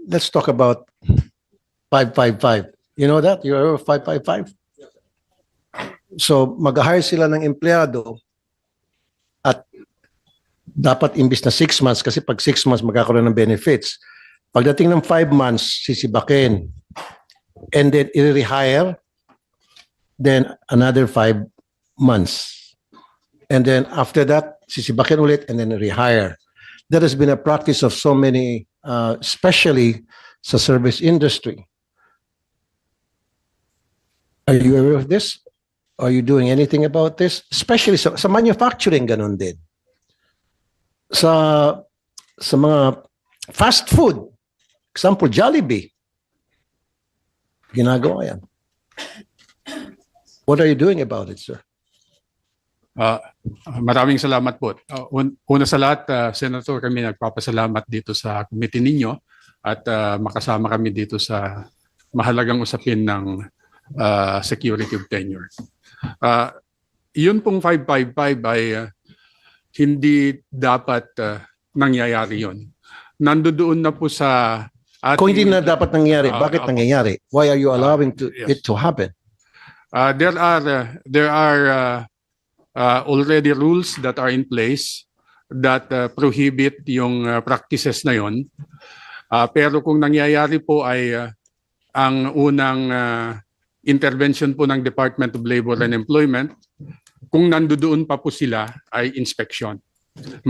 let's talk about 555. You know that? You know 555? So, mag-hire sila ng empleyado at dapat imbis na 6 months kasi pag 6 months magkakaroon ng benefits. Pagdating ng 5 months, sisibakin. And then i-rehire, then another 5 months. And then after that, sisibakin ulit and then rehire. That has been a practice of so many, especially sa service industry. Are you aware of this? Are you doing anything about this? Especially sa manufacturing, ganun din. Sa mga fast food, example, Jollibee, ginagawa yan. What are you doing about it, sir? Maraming salamat po. Una sa lahat, Senator, kami nagpapasalamat dito sa committee ninyo at makasama kami dito sa mahalagang usapin ng security of tenure. Yun pong 555 ay hindi dapat nangyayari yun. Nandoon na po sa ating... Kung hindi na dapat nangyayari, bakit nangyayari? Why are you allowing it to happen? There are already rules that are in place that prohibit yung practices na yon. Pero kung nangyayari po ay ang unang intervention po ng Department of Labor and Employment, kung nandoon pa po sila ay inspection.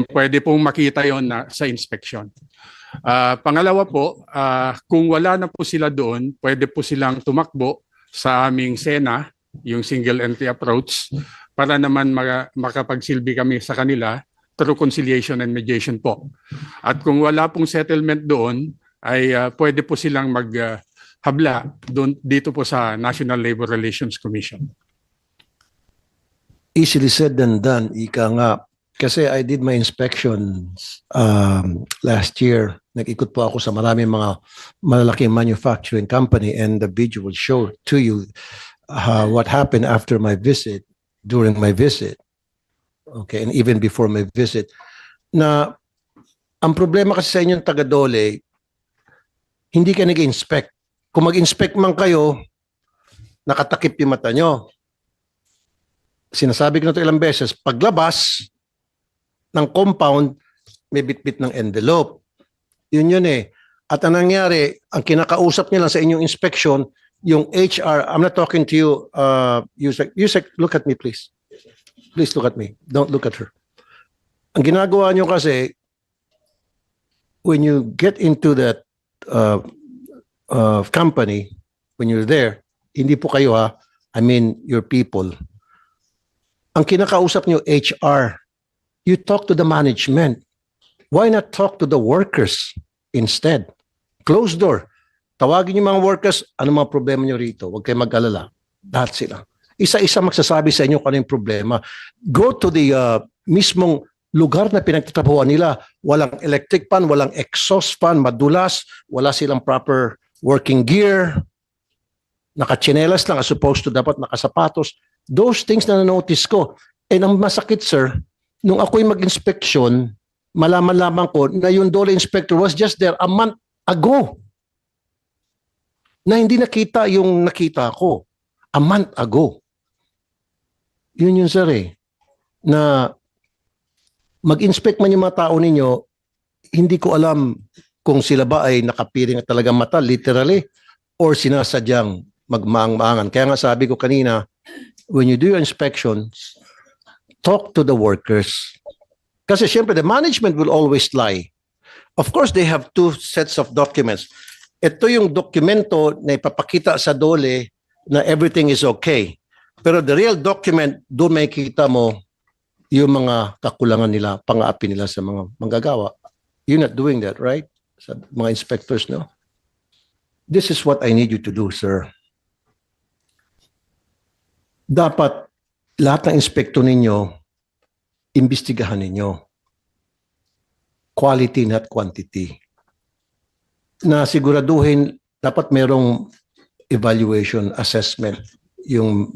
Pwede pong makita yon sa inspection. Pangalawa po, kung wala na po sila doon, pwede po silang tumakbo sa aming SENA, yung single entry approach, para naman makapagsilbi kami sa kanila through conciliation and mediation po. At kung wala pong settlement doon, ay pwede po silang maghabla dito po sa National Labor Relations Commission. Easily said than done, ika nga. Kasi I did my inspections last year. Nag-ikot po ako sa maraming mga malalaking manufacturing company and the video will show to you what happened after my visit, during my visit, okay, and even before my visit. Na ang problema kasi sa inyong taga-Dole, hindi ka nag-inspect. Kung mag-inspect man kayo, nakatakip yung mata nyo. Sinasabi ko na ito ilang beses, paglabas ng compound, may bitbit ng envelope. Yun eh. At ang nangyari, ang kinakausap nila sa inyong inspection, yung HR, I'm not talking to you, Yusek, look at me please. Please look at me. Don't look at her. Ang ginagawa nyo kasi, when you get into that company, when you're there, hindi po kayo I mean your people. Ang kinakausap nyo, HR, you talk to the management. Why not talk to the workers instead? Closed door. Tawagin yung mga workers, ano mga problema nyo rito? Huwag kayo mag-alala. Lahat sila. Isa-isa magsasabi sa inyo kung ano yung problema. Go to the mismong lugar na pinagtatrabahuan nila. Walang electric fan, walang exhaust fan, madulas, wala silang proper working gear, nakachinelas lang as opposed to dapat nakasapatos. Those things na na-notice ko. And ang masakit, sir, nung ako'y mag-inspection, malaman-laman ko na yung Dole inspector was just there a month ago. Na hindi nakita yung nakita ko. A month ago. Yun yun, sir, eh. Na mag-inspect man yung mga tao ninyo, hindi ko alam kung sila ba ay nakapiring at talagang mata, literally, or sinasadyang magmaang-maangan. Kaya nga sabi ko kanina, when you do your inspections, talk to the workers. Kasi syempre, the management will always lie. Of course, they have two sets of documents. Ito yung dokumento na ipapakita sa Dole na everything is okay. Pero the real document, doon may kita mo yung mga kakulangan nila, pang-aapi nila sa mga manggagawa. You're not doing that, right? Sa mga inspectors, no? This is what I need you to do, sir. Dapat lahat ng inspektor ninyo, imbestigahan ninyo. Quality, not quantity. Na siguraduhin, dapat merong evaluation, assessment, yung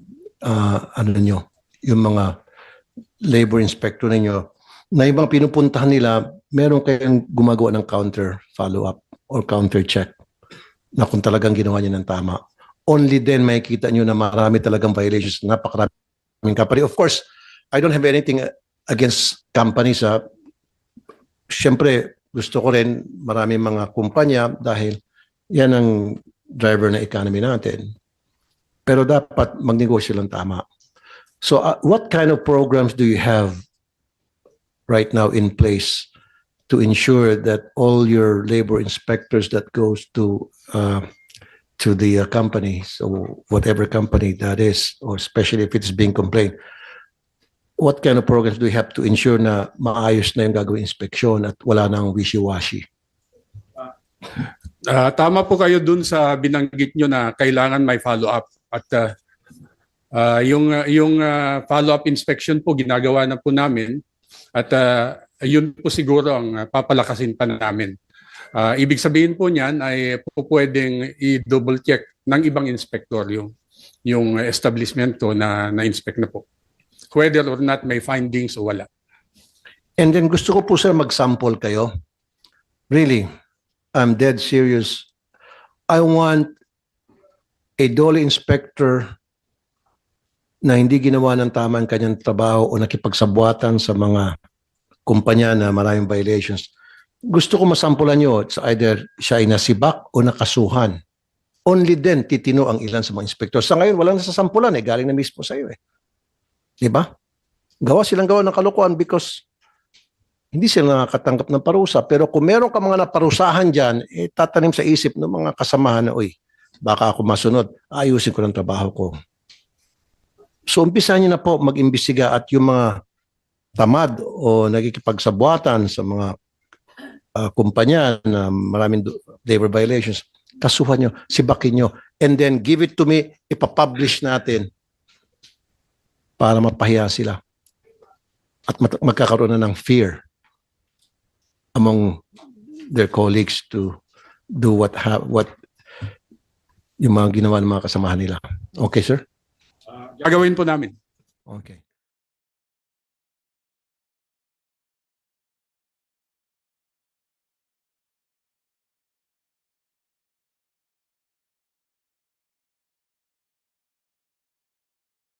yung mga labor inspector ninyo, na ibang pinupuntahan nila, meron kayong gumagawa ng counter follow-up. or counter-check na kung talagang ginawa niya ng tama. Only then makikita niyo na marami talagang violations, napakaraming company. Of course, I don't have anything against companies. Siyempre, gusto ko rin maraming mga kumpanya dahil yan ang driver na economy natin. Pero dapat magnegosyo lang tama. So what kind of programs do you have right now in place to ensure that all your labor inspectors that goes to the companies, or whatever company that is, or especially if it's being complained, what kind of programs do you have to ensure na maayos na yung gagawin inspeksyon at wala nang wishy-washy? Tama po kayo dun sa binanggit nyo na kailangan may follow-up. At yung follow-up inspection po ginagawa na po namin. At yun po siguro ang papalakasin pa namin. Ibig sabihin po niyan ay po pwedeng i-double check ng ibang inspector yung establishment ko na na-inspect na po. Whether or not may findings o wala. And then gusto ko po sir mag-sample kayo. Really, I'm dead serious. I want a DOLE inspector na hindi ginawa ng tama ang kanyang trabaho o nakipagsabuatan sa mga kumpanya na maraming violations. Gusto ko masampulan nyo, it's either siya ay nasibak o nakasuhan. Only then, titino ang ilan sa mga inspector. Sa ngayon, walang nasasampulan galing na mismo sa iyo Diba? Silang gawa ng kalokohan because hindi sila nakakatanggap ng parusa. Pero kung meron ka mga naparusahan dyan, tatanim sa isip ng mga kasamahan na, baka ako masunod, ayusin ko ng trabaho ko. So umpisahan niyo na po mag-imbestiga at yung mga tamad o nagkikipagsabuatan sa mga kumpanya na maraming labor violations, kasuhan nyo, sibakin nyo, and then give it to me, ipapublish natin para mapahiya sila. At magkakaroon na ng fear among their colleagues to do what yung mga ginawa ng mga kasamahan nila. Okay, sir? Gagawin po namin. Okay.